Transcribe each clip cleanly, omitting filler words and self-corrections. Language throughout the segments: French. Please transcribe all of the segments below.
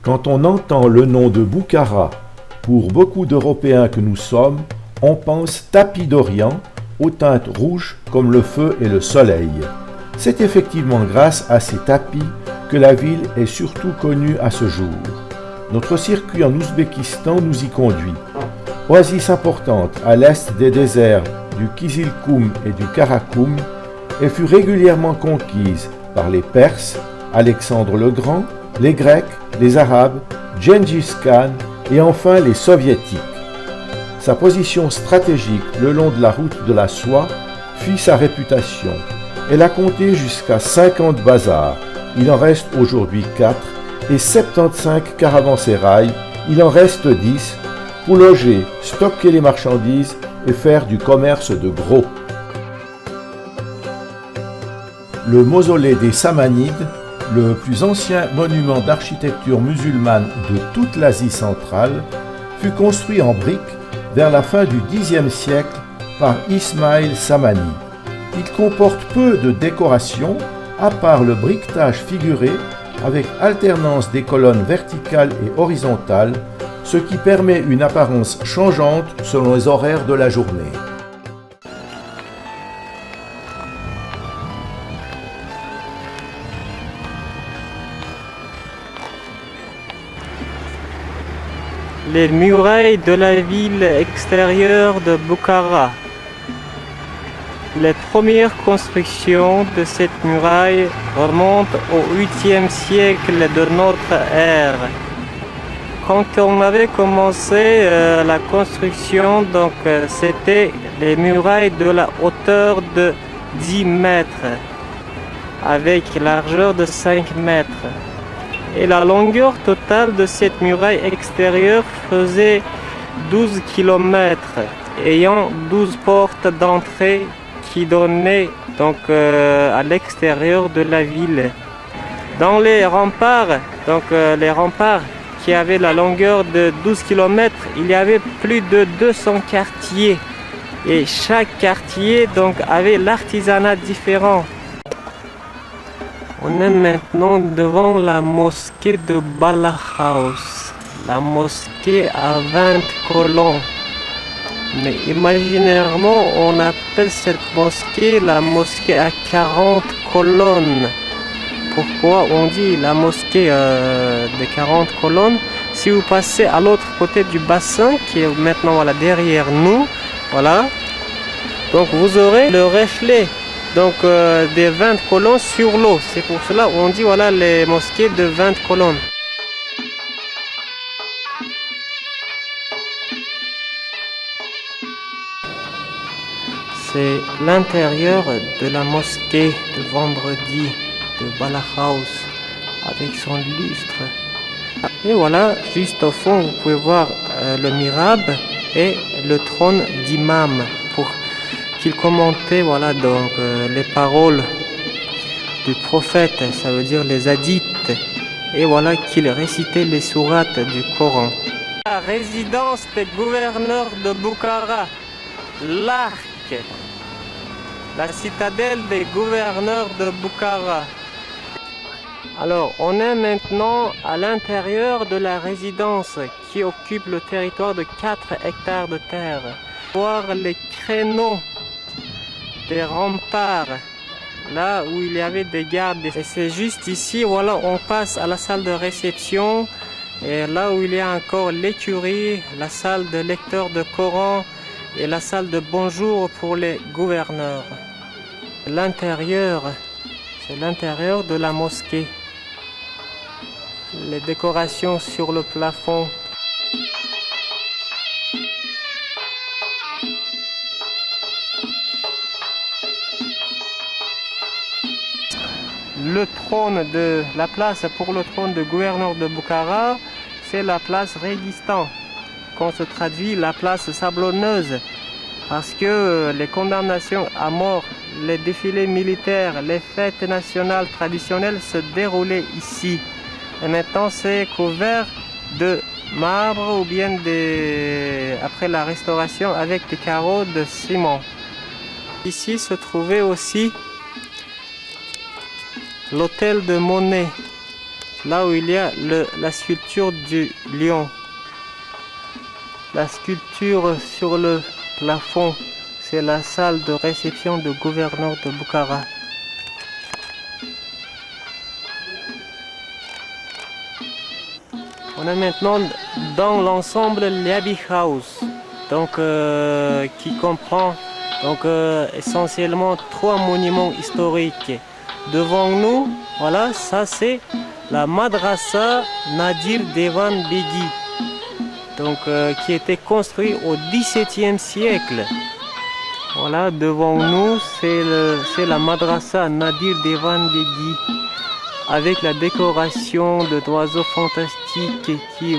Quand on entend le nom de Boukhara, pour beaucoup d'Européens que nous sommes, on pense tapis d'Orient, aux teintes rouges comme le feu et le soleil. C'est effectivement grâce à ces tapis que la ville est surtout connue à ce jour. Notre circuit en Ouzbékistan nous y conduit. Oasis importante à l'est des déserts du Kizilkoum et du Karakoum, elle fut régulièrement conquise par les Perses, Alexandre le Grand, les Grecs, les Arabes, Gengis Khan et enfin les Soviétiques. Sa position stratégique le long de la route de la soie fit sa réputation. Elle a compté jusqu'à 50 bazars, il en reste aujourd'hui 4, et 75 caravansérails, il en reste 10, pour loger, stocker les marchandises et faire du commerce de gros. Le mausolée des Samanides, le plus ancien monument d'architecture musulmane de toute l'Asie centrale, fut construit en briques vers la fin du Xe siècle par Ismail Samani. Il comporte peu de décoration, à part le briquetage figuré avec alternance des colonnes verticales et horizontales, ce qui permet une apparence changeante selon les horaires de la journée. Les murailles de la ville extérieure de Boukhara. Les premières constructions de cette muraille remontent au 8e siècle de notre ère. Quand on avait commencé la construction, c'était les murailles de la hauteur de 10 mètres, avec largeur de 5 mètres. Et la longueur totale de cette muraille extérieure faisait 12 km, ayant 12 portes d'entrée qui donnaient à l'extérieur de la ville. Dans les remparts, les remparts qui avaient la longueur de 12 km, il y avait plus de 200 quartiers. Et chaque quartier avait l'artisanat différent. On est maintenant devant la mosquée de Balahaus, la mosquée à 20 colonnes. Mais imaginairement, on appelle cette mosquée la mosquée à 40 colonnes. Pourquoi on dit la mosquée de 40 colonnes? Si vous passez à l'autre côté du bassin, qui est maintenant derrière nous, voilà, donc vous aurez le reflet des 20 colonnes sur l'eau. C'est pour cela qu'on dit voilà les mosquées de 20 colonnes. C'est l'intérieur de la mosquée de vendredi de Balahaus avec son lustre. Et voilà, juste au fond, vous pouvez voir le mihrab et le trône d'imam pour qu'il commentait les paroles du prophète, ça veut dire les hadiths, et voilà qu'il récitait les sourates du Coran. La résidence des gouverneurs de Boukhara, l'Arc, la citadelle des gouverneurs de Boukhara. Alors, on est maintenant à l'intérieur de la résidence qui occupe le territoire de 4 hectares de terre. Voir les créneaux des remparts, là où il y avait des gardes. Et c'est juste ici, voilà, on passe à la salle de réception. Et là où il y a encore l'écurie, la salle de lecteur de Coran et la salle de bonjour pour les gouverneurs. L'intérieur, c'est l'intérieur de la mosquée. Les décorations sur le plafond. Le trône de la place pour le trône de gouverneur de Boukhara, c'est la place Régistan, qu'on se traduit la place sablonneuse, parce que les condamnations à mort, les défilés militaires, les fêtes nationales traditionnelles se déroulaient ici. Et maintenant c'est couvert de marbre ou bien après la restauration avec des carreaux de ciment. Ici se trouvait aussi l'hôtel de Monet, là où il y a la sculpture du lion. La sculpture sur le plafond, c'est la salle de réception du gouverneur de Bukhara. On est maintenant dans l'ensemble l'Abbey House, donc qui comprend essentiellement 3 monuments historiques. Devant nous, voilà, ça c'est la Madrasa Nadir Devan Beghi, donc qui était construit au XVIIe siècle. Voilà, devant nous, c'est la Madrasa Nadir Devan Beghi, avec la décoration d'oiseaux fantastiques qui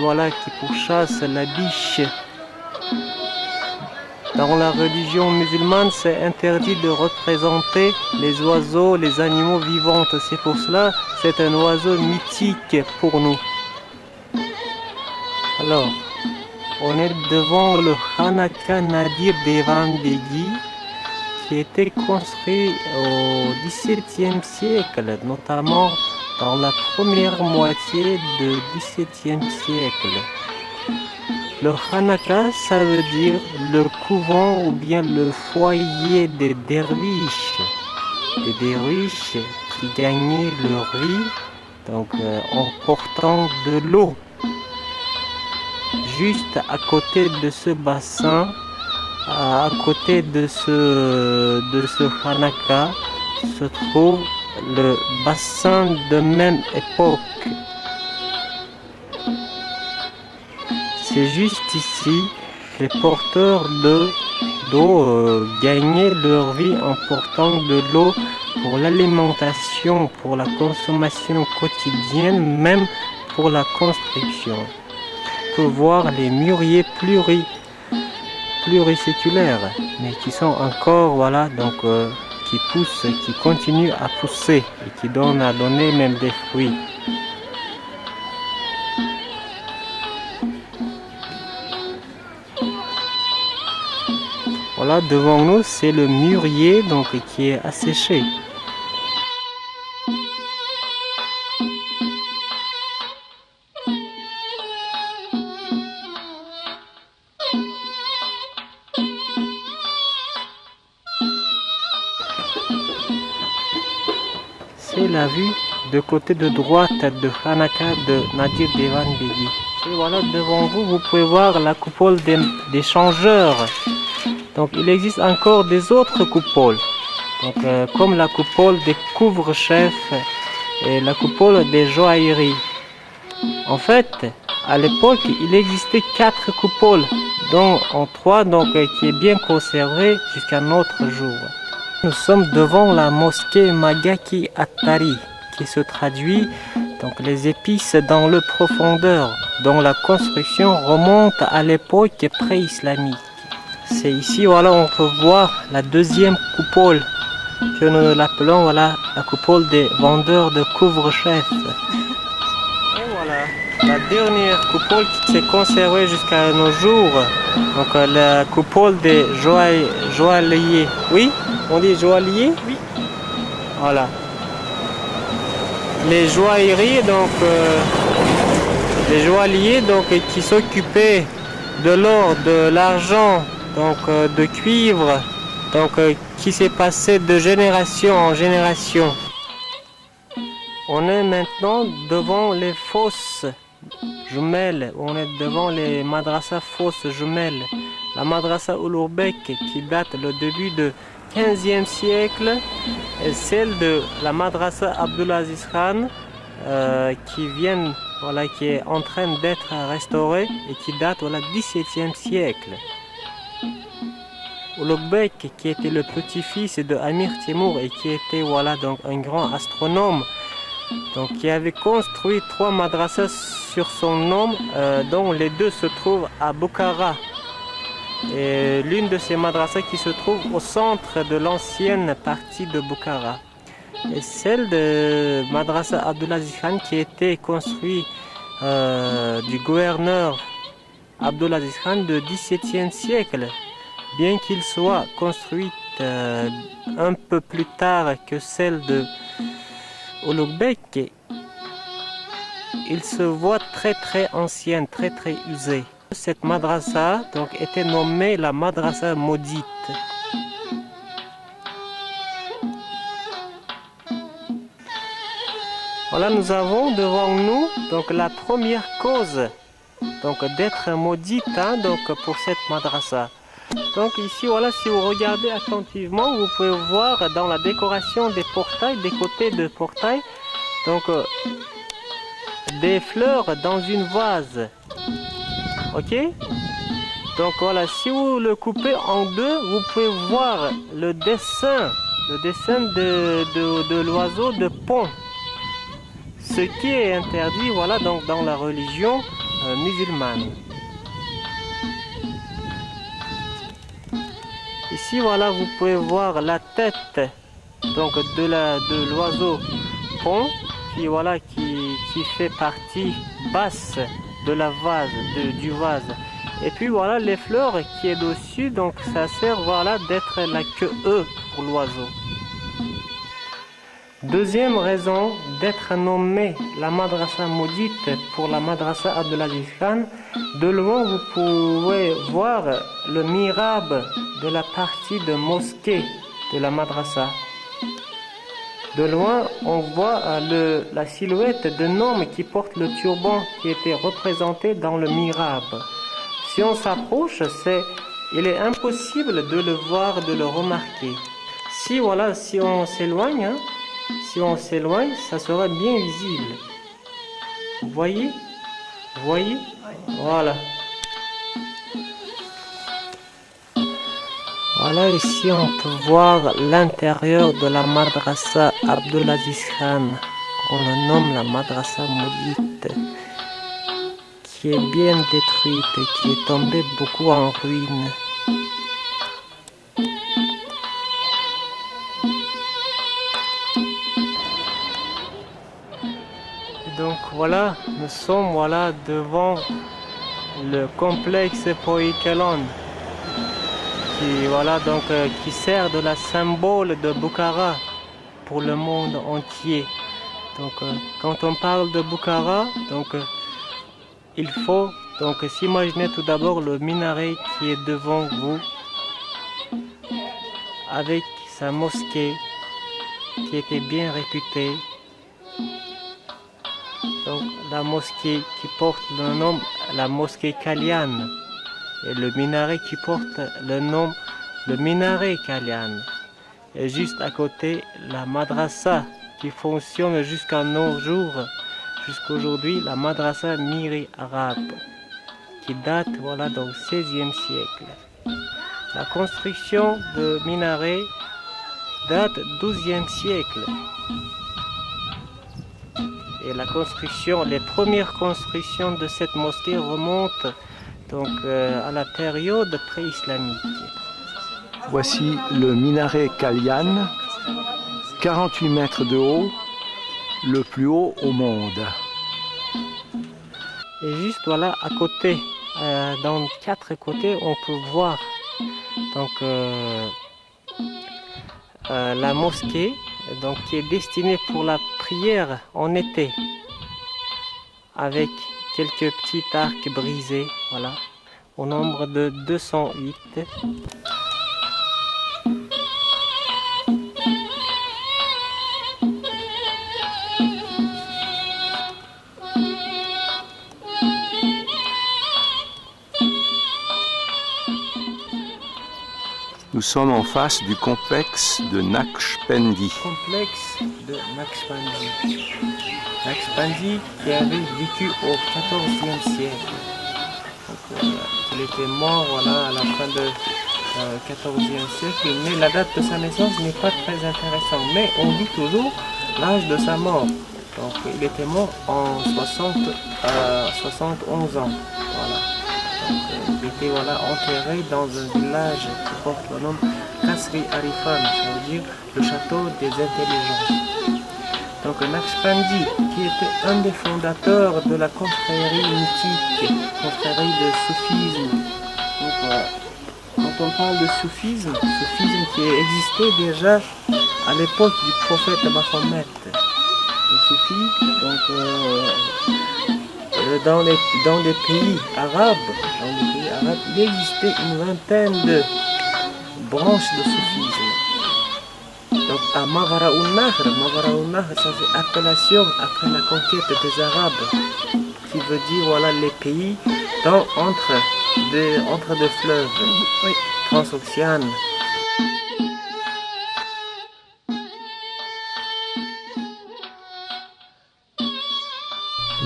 pourchassent la biche. Dans la religion musulmane, c'est interdit de représenter les oiseaux, les animaux vivants. C'est pour cela que c'est un oiseau mythique pour nous. Alors, on est devant le Khanaka Nadir Devan Beghi, qui était construit au XVIIe siècle, notamment dans la première moitié du XVIIe siècle. Le Khanaka, ça veut dire le couvent ou bien le foyer des derviches. Des derviches qui gagnaient leur vie en portant de l'eau. Juste à côté de ce bassin, à côté de ce Khanaka, se trouve le bassin de même époque. C'est juste ici que les porteurs d'eau gagnaient leur vie en portant de l'eau pour l'alimentation, pour la consommation quotidienne, même pour la construction. On peut voir les mûriers pluriséculaires, mais qui sont encore, qui poussent, qui continuent à pousser et qui donnent à donner même des fruits. Voilà, devant nous, c'est le mûrier qui est asséché. C'est la vue de côté de droite de Khanaka de Nadir Devan Beghi. Et voilà, devant vous, vous pouvez voir la coupole des changeurs. Donc il existe encore des autres coupoles, comme la coupole des couvre-chefs et la coupole des joailleries. En fait, à l'époque, il existait 4 coupoles, dont en 3 qui est bien conservée jusqu'à notre jour. Nous sommes devant la mosquée Magaki Attari, qui se traduit les épices dans le profondeur, dont la construction remonte à l'époque pré-islamique. C'est ici, on peut voir la deuxième coupole, que nous l'appelons la coupole des vendeurs de couvre-chefs. Et voilà, la dernière coupole qui s'est conservée jusqu'à nos jours, la coupole des joailliers. Oui, on dit joaillier? Oui. Voilà. Les joailleries, les joailliers qui s'occupaient de l'or, de l'argent, de cuivre, qui s'est passé de génération en génération. On est maintenant devant les fosses jumelles, on est devant les madrasas fausses jumelles. La madrasa Ulugbek qui date le début du 15e siècle et celle de la madrasa Abdulaziz Khan qui est en train d'être restaurée et qui date du XVIIe siècle. Ulugbek, qui était le petit-fils de Amir Timur et qui était un grand astronome, qui avait construit 3 madrasas sur son nom, dont les 2 se trouvent à Bukhara. Et l'une de ces madrasas qui se trouve au centre de l'ancienne partie de Bukhara. Et celle de Madrasa Abdulaziz Khan qui était construite du gouverneur Abdulaziz Khan du XVIIe siècle. Bien qu'il soit construite un peu plus tard que celle de Ulugbek, il se voit très ancienne, très usée. Cette madrasa donc était nommée la madrasa maudite. Voilà, nous avons devant nous donc la première cause donc d'être maudite donc pour cette madrasa. Donc ici, voilà, si vous regardez attentivement, vous pouvez voir dans la décoration des portails, des côtés de portail, donc des fleurs dans une vase. Ok? Donc voilà, si vous le coupez en deux, vous pouvez voir le dessin de l'oiseau de pont. Ce qui est interdit, voilà, donc dans la religion musulmane. Ici, voilà, vous pouvez voir la tête donc de l'oiseau pont qui, voilà, qui fait partie basse de la vase, du vase. Et puis voilà les fleurs qui est dessus, donc ça sert, voilà, d'être la queue pour l'oiseau. Deuxième raison d'être nommée la madrasa maudite pour la madrasa Abdelaziz Khan, de loin vous pouvez voir le mihrab de la partie de mosquée de la madrasa. De loin on voit la silhouette d'un homme qui porte le turban qui était représenté dans le mihrab. Si on s'approche, il est impossible de le voir, de le remarquer. Si on s'éloigne, ça sera bien visible. Vous voyez? Voilà. Voilà, ici on peut voir l'intérieur de la madrasa Abdelaziz Khan, qu'on le nomme la madrasa maudite, qui est bien détruite et qui est tombée beaucoup en ruine. Donc voilà, nous sommes devant le complexe Poïkelon qui sert de la symbole de Bukhara pour le monde entier. Donc quand on parle de Bukhara, il faut s'imaginer tout d'abord le minaret qui est devant vous avec sa mosquée qui était bien réputée. Donc la mosquée qui porte le nom, la mosquée Kalian, et le minaret qui porte le nom, le minaret Kalian. Et juste à côté, la madrasa qui fonctionne jusqu'à nos jours, jusqu'aujourd'hui, la madrasa Miri arabe, qui date donc 16e siècle. La construction de minaret date 12e siècle. Et les premières constructions de cette mosquée remontent à la période pré-islamique. Voici le minaret Kalian, 48 mètres de haut, le plus haut au monde. Et juste à côté, dans 4 côtés, on peut voir la mosquée qui est destinée pour la prière en été, avec quelques petits arcs brisés, au nombre de 208. Nous sommes en face du complexe de Naqshbandi. Complexe de Naqshbandi. Naqshbandi qui avait vécu au XIVe siècle. Il était mort à la fin du XIVe siècle, mais la date de sa naissance n'est pas très intéressante. Mais on dit toujours l'âge de sa mort. Donc il était mort en 71 ans. Il était enterré dans un village qui porte le nom Kasri Arifan, ça veut dire le château des intelligences. Donc Naqshbandi, qui était un des fondateurs de la confrérie mythique, confrérie de soufisme. Quand on parle de soufisme qui existait déjà à l'époque du prophète Mahomet. de soufis. Donc, dans les pays arabes, il existait une vingtaine de branches de soufisme. Donc à Mawaraoun-Nahr, ça fait appellation après la conquête des Arabes, qui veut dire voilà les pays entre deux fleuves, transoxianes.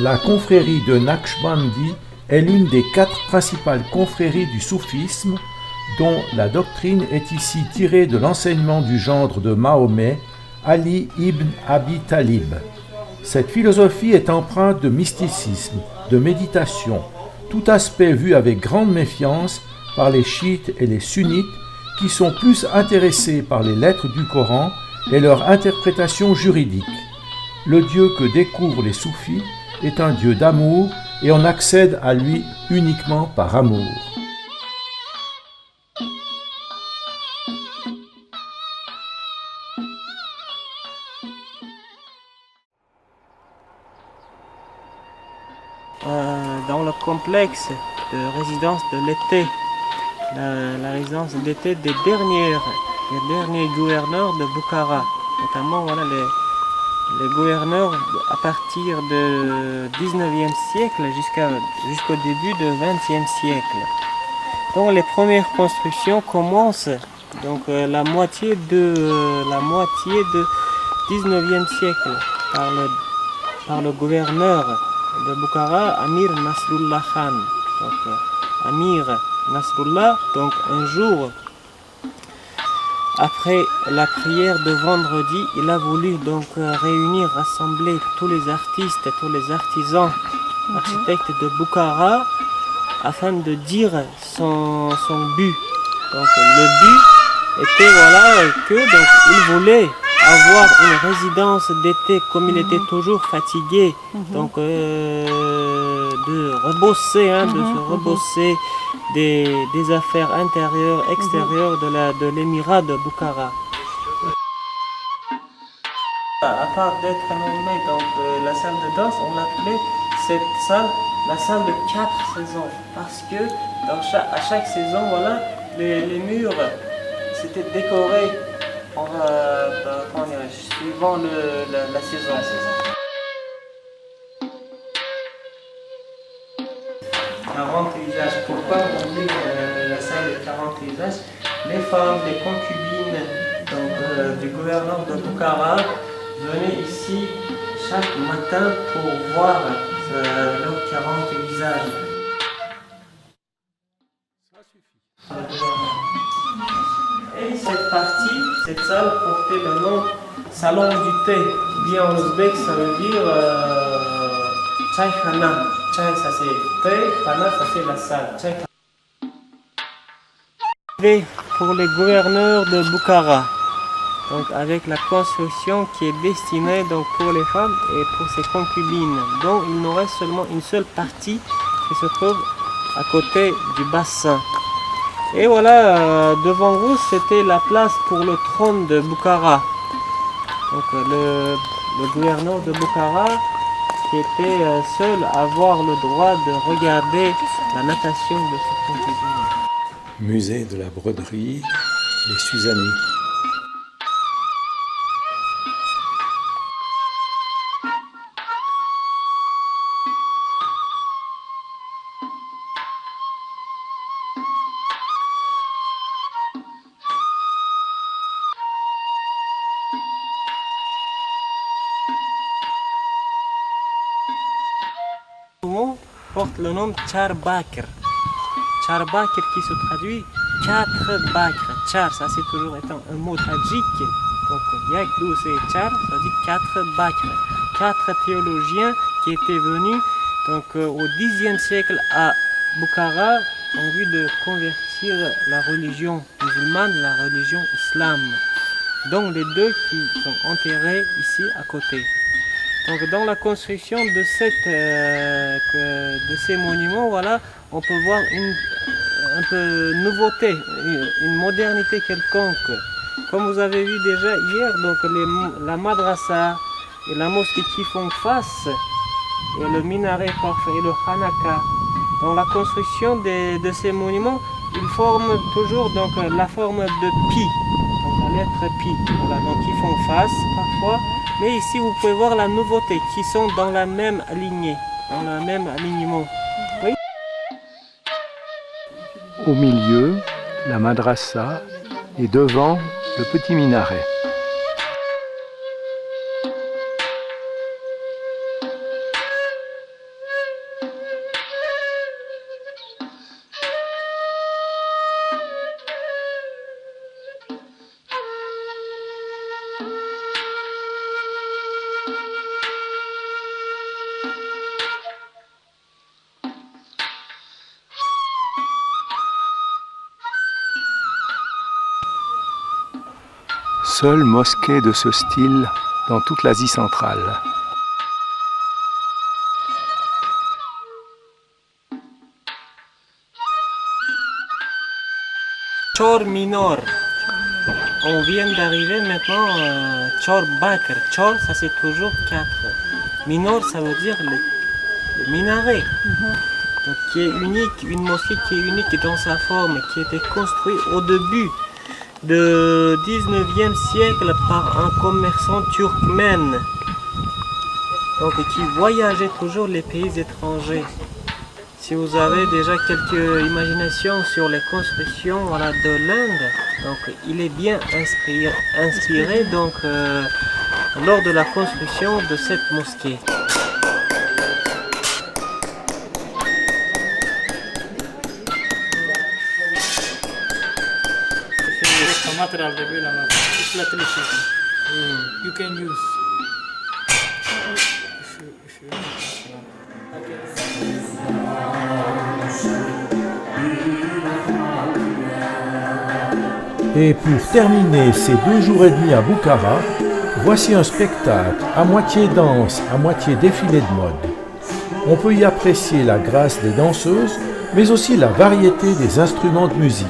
La confrérie de Naqshbandi est l'une des 4 principales confréries du soufisme, dont la doctrine est ici tirée de l'enseignement du gendre de Mahomet, Ali ibn Abi Talib. Cette philosophie est empreinte de mysticisme, de méditation, tout aspect vu avec grande méfiance par les chiites et les sunnites qui sont plus intéressés par les lettres du Coran et leur interprétation juridique. Le Dieu que découvrent les soufis est un Dieu d'amour et on accède à lui uniquement par amour. Dans le complexe de résidence de l'été, la résidence d'été des derniers gouverneurs de Bukhara, notamment voilà, les gouverneurs à partir du 19e siècle jusqu'au début du 20e siècle. Donc les premières constructions commencent donc la moitié du 19e siècle par le gouverneur de Bukhara, Amir Nasrullah Khan. Donc, Amir Nasrullah, donc un jour après la prière de vendredi, il a voulu donc rassembler tous les artistes, tous les artisans, architectes de Bukhara, afin de dire son but. Donc le but était voilà que donc il voulait avoir une résidence d'été comme il était toujours fatigué, donc de rebosser, de se rebosser des affaires intérieures, extérieures de l'émirat de Bukhara. À part d'être nommé donc la salle de danse, on l'appelait cette salle la salle de 4 saisons, parce que à chaque saison, voilà, les murs c'était décoré suivant la saison. 40 visages. Pourquoi on dit la salle de 40 visages? Les femmes, les concubines donc, du gouverneur de Bukhara venaient ici chaque matin pour voir leurs 40 visages. Et cette salle portait le nom salon du thé. Bien en ouzbek, ça veut dire chai khana. Chai, ça c'est thé, khana, ça c'est la salle. Et pour les gouverneurs de Bukhara, donc avec la construction qui est destinée donc pour les femmes et pour ses concubines, dont il nous reste seulement une seule partie qui se trouve à côté du bassin. Et voilà, devant vous, c'était la place pour le trône de Bukhara. Donc le gouverneur de Bukhara qui était seul à avoir le droit de regarder la natation de ses concubines. Musée de la broderie, les Suzannies. Porte le nom Charbakr. Charbakr qui se traduit 4 bakr. Char, ça c'est toujours étant un mot tadjik. Donc Yakdou c'est Char, ça dit 4 bakr. 4 théologiens qui étaient venus donc, au Xe siècle à Bukhara en vue de convertir la religion musulmane, la religion islam. Donc les deux qui sont enterrés ici à côté. Donc dans la construction de ces monuments, voilà, on peut voir un peu nouveauté, une modernité quelconque. Comme vous avez vu déjà hier, donc la madrasa, et la mosquée qui font face, et le minaret parfait et le Hanaka. Dans la construction de ces monuments, ils forment toujours donc, la forme de pi, donc la lettre pi. Voilà, donc ils font face parfois. Mais ici, vous pouvez voir la nouveauté, qui sont dans la même lignée, dans le même alignement. Oui. Au milieu, la madrasa et devant, le petit minaret. Seule mosquée de ce style dans toute l'Asie centrale. Chor minor. On vient d'arriver maintenant Chor Bakr. Chor, ça c'est toujours 4. Minor, ça veut dire le minaret. Donc, qui est unique, une mosquée qui est unique dans sa forme, qui a été construite au début du 19e siècle par un commerçant turkmène, donc qui voyageait toujours les pays étrangers. Si vous avez déjà quelques imaginations sur les constructions de l'Inde, donc il est bien inspiré donc, lors de la construction de cette mosquée. Material you can use. Et pour terminer ces 2 jours et demi à Bukhara, voici un spectacle à moitié danse, à moitié défilé de mode. On peut y apprécier la grâce des danseuses, mais aussi la variété des instruments de musique.